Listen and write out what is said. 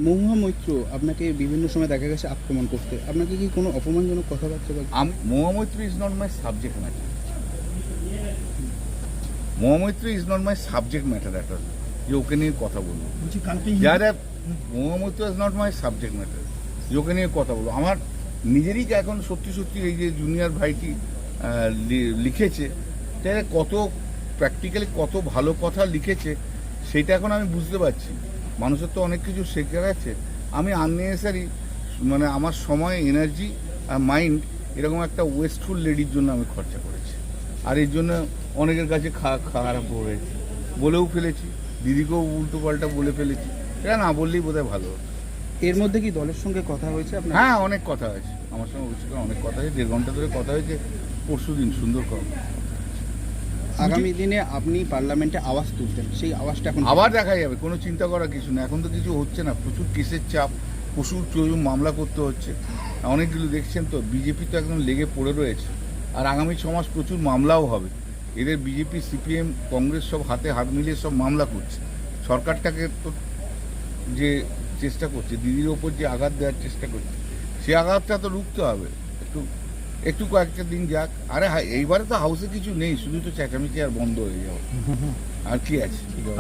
মহুয়া মৈত্র আপনাকে বিভিন্ন সময় দেখা গেছে আক্রমণ করতে, আপনাকে কি কোনো অপমানজনক কথাবার্তা বা Mahua Moitra is not my subject matter. Mahua Moitra is not my subject matter একটা যে ওকে নিয়ে কথা বলবো। যারা Mahua Moitra is not my subject matter যে ওকে নিয়ে কথা বলবো। আমার নিজেরই এখন সত্যি সত্যি এই যে জুনিয়র ভাইটি লিখেছে, তাহলে কত প্র্যাকটিক্যালি কত ভালো কথা লিখেছে সেটা এখন আমি বুঝতে পারছি। মানুষের তো অনেক কিছু শেখার আছে। আমি আননেসেসারি মানে আমার সময়, এনার্জি আর মাইন্ড এরকম একটা ওয়েস্টফুল লেডির জন্য আমি খরচা করেছি। আর এর জন্য অনেকের কাছে খারাপ হয়েছে, বলেও ফেলেছি, দিদিকেও উল্টো পাল্টা বলে ফেলেছি। এটা না বললেই বোধহয় ভালো হতো। এর মধ্যে কি দলের সঙ্গে কথা হয়েছে আপনার? হ্যাঁ, অনেক কথা হয়েছে আমার সঙ্গে, অবশ্যই অনেক কথা হয়েছে। 1.5 ঘন্টা ধরে কথা হয়েছে পরশু দিন সুন্দর কম। আগামী দিনে আপনি পার্লামেন্টে আওয়াজ তুলছেন, সেই আওয়াজটা এখন আবার দেখা যাবে, কোনো চিন্তা করার কিছু না। এখন তো কিছু হচ্ছে না, প্রচুর কেসের চাপ, প্রচুর মামলা করতে হচ্ছে। অনেকগুলো দেখছেন তো, বিজেপি তো একদম লেগে পড়ে রয়েছে। আর আগামী 6 মাস প্রচুর মামলাও হবে। এদের বিজেপি, সিপিএম, কংগ্রেস সব হাতে হাত মিলিয়ে সব মামলা করছে। সরকারটাকে তো যে চেষ্টা করছে, দিদির ওপর যে আঘাত দেওয়ার চেষ্টা করছে, সে আঘাতটা তো রুখতে হবে। একটু কয়েকটা দিন যাক। আরে এইবারে তো হাউসে কিছু নেই, শুধু তো চেঁচামেচি আর বন্ধ হয়ে যাবে, আর কি আছে।